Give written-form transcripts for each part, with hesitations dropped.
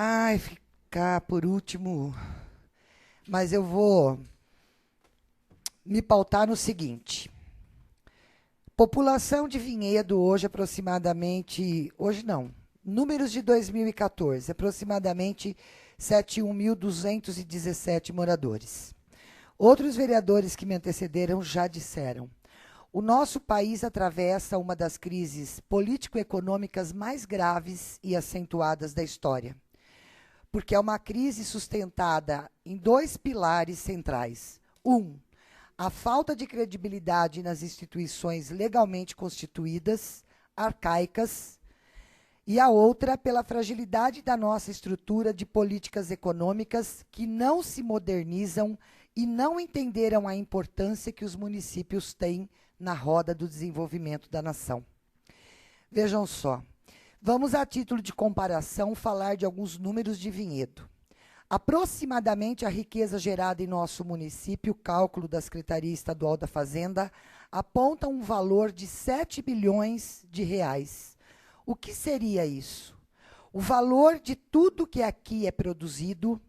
Ai, ficar por último, mas eu vou me pautar no seguinte. População de Vinhedo hoje aproximadamente, hoje não, números de 2014, aproximadamente 71.217 moradores. Outros vereadores que me antecederam já disseram. O nosso país atravessa uma das crises político-econômicas mais graves e acentuadas da história, porque é uma crise sustentada em dois pilares centrais. A falta de credibilidade nas instituições legalmente constituídas, arcaicas, e a outra pela fragilidade da nossa estrutura de políticas econômicas que não se modernizam e não entenderam a importância que os municípios têm na roda do desenvolvimento da nação. Vejam só, vamos a título de comparação falar de alguns números de Vinhedo. Aproximadamente a riqueza gerada em nosso município, o cálculo da Secretaria Estadual da Fazenda, aponta um valor de 7 bilhões de reais. O que seria isso? O valor de tudo que aqui é produzido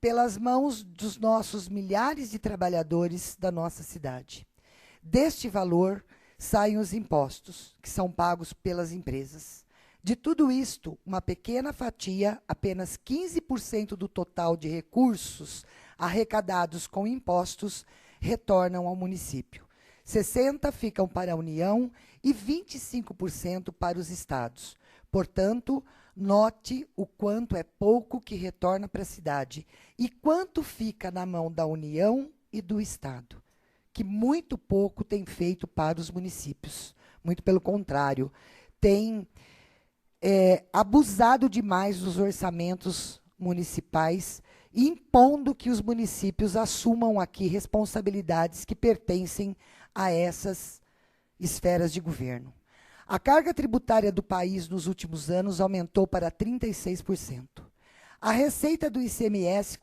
pelas mãos dos nossos milhares de trabalhadores da nossa cidade. Deste valor saem os impostos, que são pagos pelas empresas. De tudo isto, uma pequena fatia, apenas 15% do total de recursos arrecadados com impostos, retornam ao município. 60% ficam para a União e 25% para os estados. Portanto, note o quanto é pouco que retorna para a cidade e quanto fica na mão da União e do Estado, que muito pouco tem feito para os municípios. Muito pelo contrário, tem abusado demais dos orçamentos municipais, impondo que os municípios assumam aqui responsabilidades que pertencem a essas esferas de governo. A carga tributária do país nos últimos anos aumentou para 36%. A receita do ICMS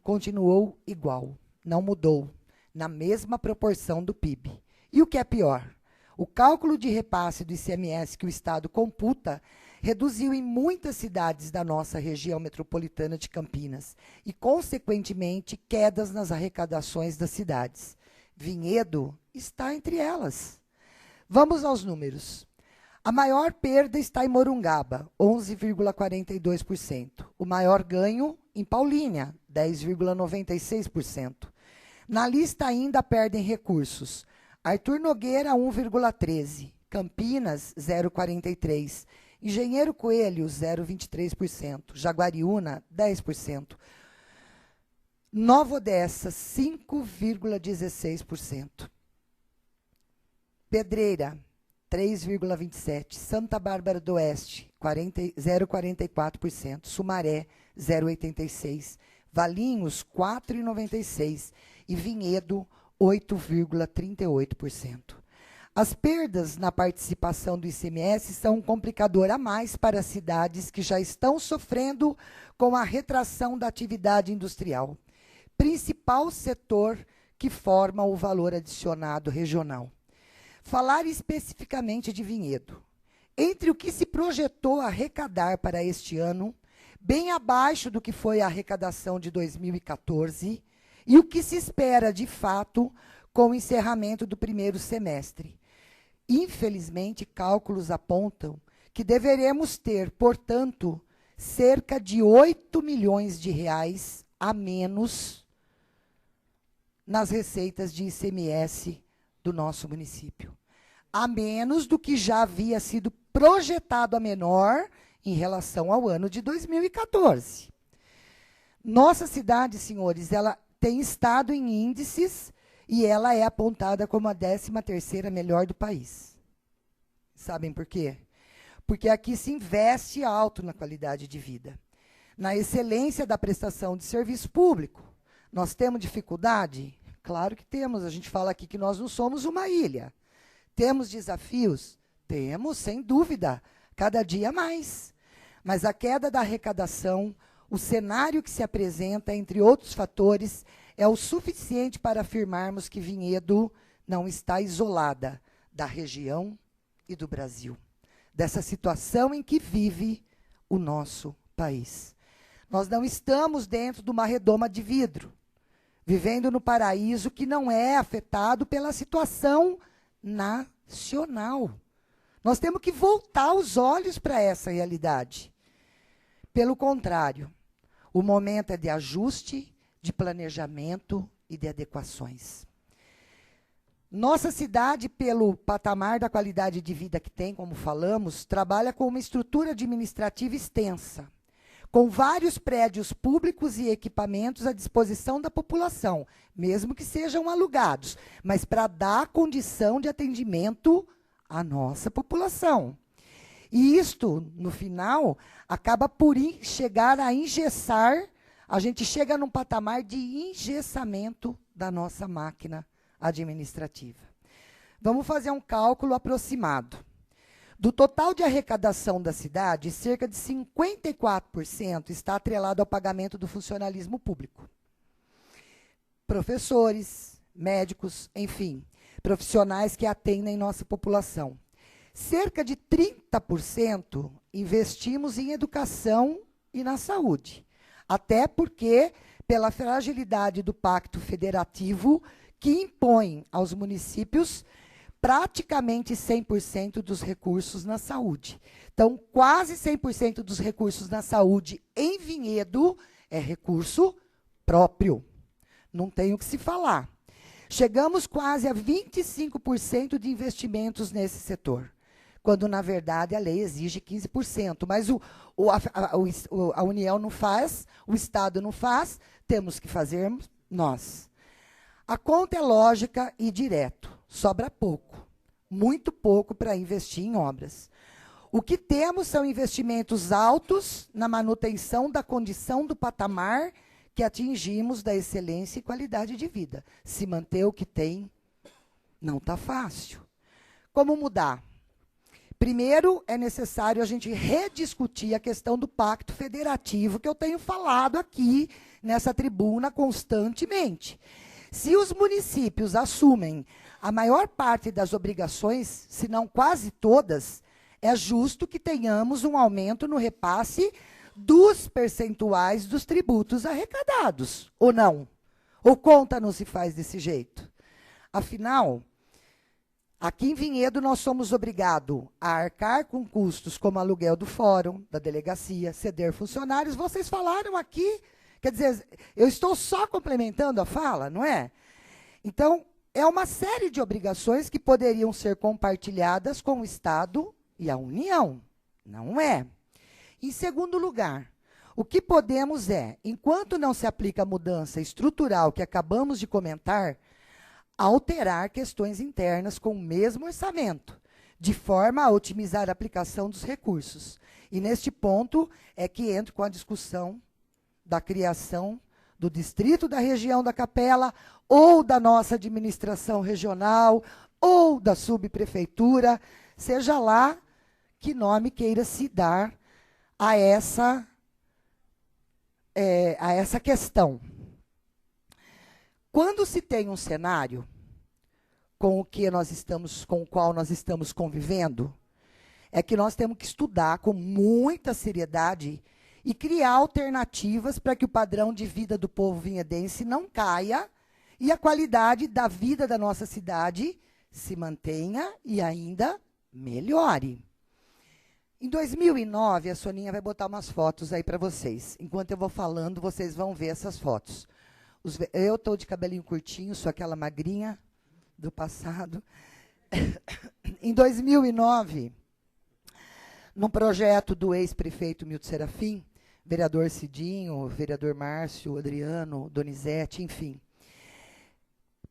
continuou igual, não mudou, na mesma proporção do PIB. E o que é pior, o cálculo de repasse do ICMS que o Estado computa reduziu em muitas cidades da nossa região metropolitana de Campinas e, consequentemente, quedas nas arrecadações das cidades. Vinhedo está entre elas. Vamos aos números. A maior perda está em Morungaba, 11,42%. O maior ganho em Paulínia, 10,96%. Na lista ainda perdem recursos. Arthur Nogueira, 1,13%. Campinas, 0,43%. Engenheiro Coelho, 0,23%. Jaguariúna, 10%. Nova Odessa, 5,16%. Pedreira, 3,27%. Santa Bárbara do Oeste, 0,44%. Sumaré, 0,86%. Valinhos, 4,96%. E Vinhedo, 8,38%. As perdas na participação do ICMS são um complicador a mais para as cidades que já estão sofrendo com a retração da atividade industrial, principal setor que forma o valor adicionado regional. Falar especificamente de Vinhedo. Entre o que se projetou arrecadar para este ano, bem abaixo do que foi a arrecadação de 2014, e o que se espera, de fato, com o encerramento do primeiro semestre. Infelizmente, cálculos apontam que deveremos ter, portanto, cerca de 8 milhões de reais a menos nas receitas de ICMS do nosso município. A menos do que já havia sido projetado a menor em relação ao ano de 2014. Nossa cidade, senhores, ela tem estado em índices e ela é apontada como a 13ª melhor do país. Sabem por quê? Porque aqui se investe alto na qualidade de vida, na excelência da prestação de serviço público. Nós temos dificuldade? Claro que temos. A gente fala aqui que nós não somos uma ilha. Temos desafios? Temos, sem dúvida, cada dia mais. Mas a queda da arrecadação, o cenário que se apresenta, entre outros fatores, é o suficiente para afirmarmos que Vinhedo não está isolada da região e do Brasil, dessa situação em que vive o nosso país. Nós não estamos dentro de uma redoma de vidro, vivendo no paraíso que não é afetado pela situação nacional. Nós temos que voltar os olhos para essa realidade. Pelo contrário, o momento é de ajuste, de planejamento e de adequações. Nossa cidade, pelo patamar da qualidade de vida que tem, como falamos, trabalha com uma estrutura administrativa extensa, com vários prédios públicos e equipamentos à disposição da população, mesmo que sejam alugados, mas para dar condição de atendimento à nossa população. E isto, no final, acaba por chegar a engessar, a gente chega num patamar de engessamento da nossa máquina administrativa. Vamos fazer um cálculo aproximado. Do total de arrecadação da cidade, cerca de 54% está atrelado ao pagamento do funcionalismo público. Professores, médicos, enfim, profissionais que atendem nossa população. Cerca de 30% investimos em educação e na saúde. Até porque, pela fragilidade do pacto federativo, que impõe aos municípios praticamente 100% dos recursos na saúde. Então, quase 100% dos recursos na saúde em Vinhedo é recurso próprio. Não tem o que se falar. Chegamos quase a 25% de investimentos nesse setor, quando, na verdade, a lei exige 15%. Mas a União não faz, o Estado não faz, temos que fazer nós. A conta é lógica e direto, sobra pouco, muito pouco para investir em obras. O que temos são investimentos altos na manutenção da condição do patamar que atingimos da excelência e qualidade de vida. Se manter o que tem, não está fácil. Como mudar? Primeiro, é necessário a gente rediscutir a questão do pacto federativo, que eu tenho falado aqui nessa tribuna constantemente. Se os municípios assumem a maior parte das obrigações, se não quase todas, é justo que tenhamos um aumento no repasse dos percentuais dos tributos arrecadados, ou não? Ou conta não se faz desse jeito? Afinal, aqui em Vinhedo nós somos obrigados a arcar com custos como aluguel do fórum, da delegacia, ceder funcionários. Vocês falaram aqui, quer dizer, eu estou só complementando a fala, não é? Então, é uma série de obrigações que poderiam ser compartilhadas com o Estado e a União. Não é. Em segundo lugar, o que podemos é, enquanto não se aplica a mudança estrutural que acabamos de comentar, alterar questões internas com o mesmo orçamento, de forma a otimizar a aplicação dos recursos. E neste ponto é que entro com a discussão da criação do distrito da região da Capela, ou da nossa administração regional, ou da subprefeitura, seja lá que nome queira se dar a essa questão. Quando se tem um cenário com o qual nós estamos convivendo, é que nós temos que estudar com muita seriedade e criar alternativas para que o padrão de vida do povo vinhedense não caia e a qualidade da vida da nossa cidade se mantenha e ainda melhore. Em 2009, a Soninha vai botar umas fotos aí para vocês. Enquanto eu vou falando, vocês vão ver essas fotos. Eu estou de cabelinho curtinho, sou aquela magrinha do passado. Em 2009, num projeto do ex-prefeito Milton Serafim, vereador Cidinho, vereador Márcio, Adriano, Donizete, enfim,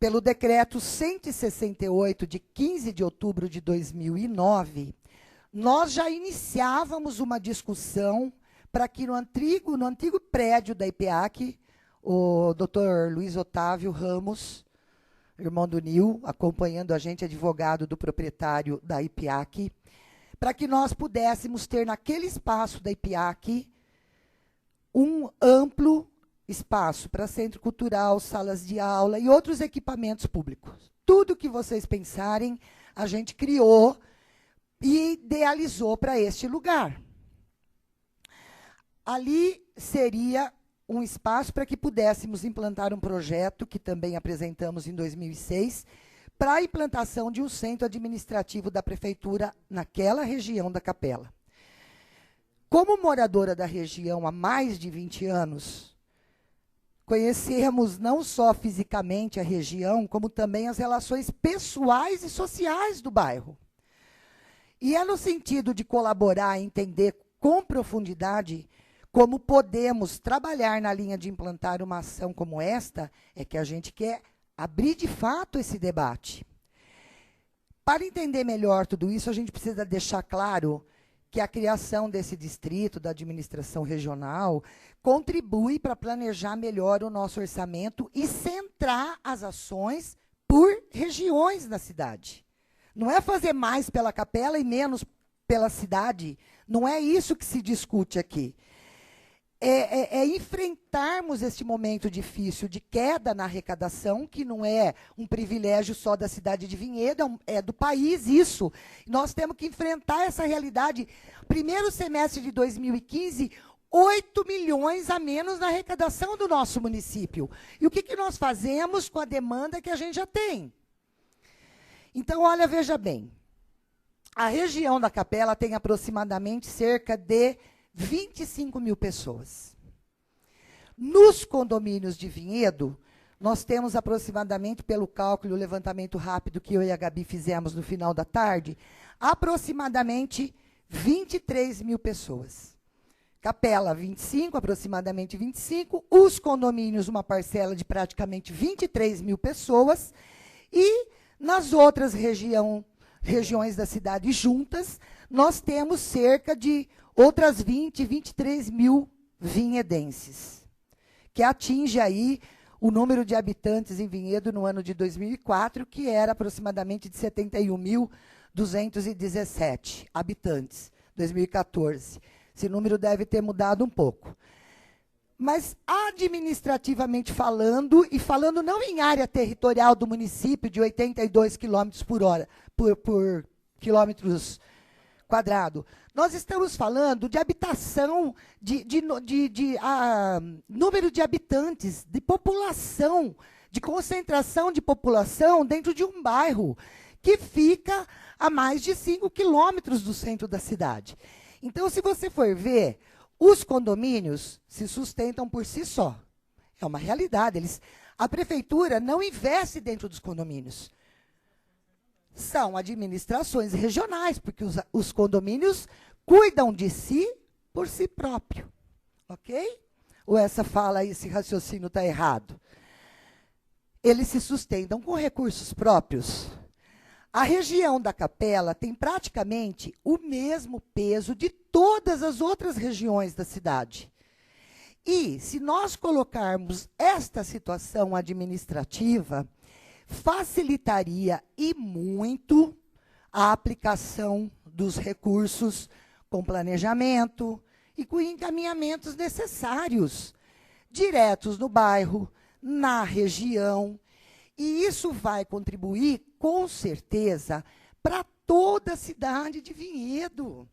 pelo decreto 168, de 15 de outubro de 2009, nós já iniciávamos uma discussão para que no antigo prédio da IPEAC, o doutor Luiz Otávio Ramos, irmão do Nil, acompanhando a gente, advogado do proprietário da IPEAC, para que nós pudéssemos ter naquele espaço da IPEAC um amplo espaço para centro cultural, salas de aula e outros equipamentos públicos. Tudo que vocês pensarem, a gente criou e idealizou para este lugar. Ali seria um espaço para que pudéssemos implantar um projeto, que também apresentamos em 2006, para a implantação de um centro administrativo da prefeitura naquela região da Capela. Como moradora da região há mais de 20 anos, conhecemos não só fisicamente a região, como também as relações pessoais e sociais do bairro. E é no sentido de colaborar e entender com profundidade como podemos trabalhar na linha de implantar uma ação como esta, é que a gente quer abrir de fato esse debate. Para entender melhor tudo isso, a gente precisa deixar claro que a criação desse distrito, da administração regional, contribui para planejar melhor o nosso orçamento e centrar as ações por regiões da cidade. Não é fazer mais pela Capela e menos pela cidade. Não é isso que se discute aqui. É enfrentarmos este momento difícil de queda na arrecadação, que não é um privilégio só da cidade de Vinhedo, é do país isso. Nós temos que enfrentar essa realidade. Primeiro semestre de 2015, 8 milhões a menos na arrecadação do nosso município. E o que nós fazemos com a demanda que a gente já tem? Então, olha, veja bem. A região da Capela tem aproximadamente cerca de 25 mil pessoas. Nos condomínios de Vinhedo, nós temos aproximadamente, pelo cálculo, o levantamento rápido que eu e a Gabi fizemos no final da tarde, aproximadamente 23 mil pessoas. Capela, 25, aproximadamente 25. Os condomínios, uma parcela de praticamente 23 mil pessoas. E nas outras regiões da cidade juntas, nós temos cerca de outras 20, 23 mil vinhedenses, que atinge aí o número de habitantes em Vinhedo no ano de 2004, que era aproximadamente de 71.217 habitantes, 2014. Esse número deve ter mudado um pouco. Mas, administrativamente falando, e falando não em área territorial do município de 82 quilômetros por hora, por quilômetros quadrados, nós estamos falando de habitação, número de habitantes, de população, de concentração de população dentro de um bairro que fica a mais de 5 quilômetros do centro da cidade. Então, se você for ver, os condomínios se sustentam por si só. É uma realidade. A prefeitura não investe dentro dos condomínios. São administrações regionais, porque os condomínios cuidam de si por si próprio. Ok? Ou essa fala, esse raciocínio está errado? Eles se sustentam com recursos próprios. A região da Capela tem praticamente o mesmo peso de todas as outras regiões da cidade. E, se nós colocarmos esta situação administrativa, facilitaria e muito a aplicação dos recursos com planejamento e com encaminhamentos necessários, diretos no bairro, na região. E isso vai contribuir, com certeza, para toda a cidade de Vinhedo.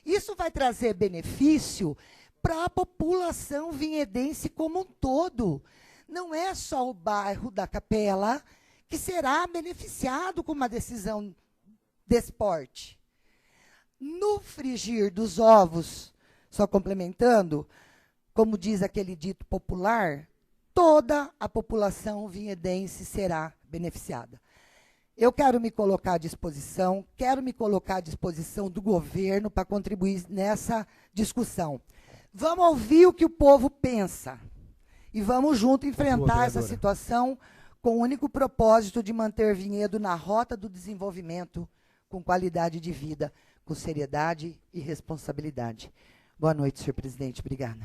Isso vai trazer benefício para a população vinhedense como um todo. Não é só o bairro da Capela que será beneficiado com uma decisão desse porte. No frigir dos ovos, só complementando, como diz aquele dito popular, toda a população vinhedense será beneficiada. Eu quero me colocar à disposição, do governo para contribuir nessa discussão. Vamos ouvir o que o povo pensa e vamos junto enfrentar essa situação com o único propósito de manter Vinhedo na rota do desenvolvimento, com qualidade de vida, com seriedade e responsabilidade. Boa noite, senhor presidente. Obrigada.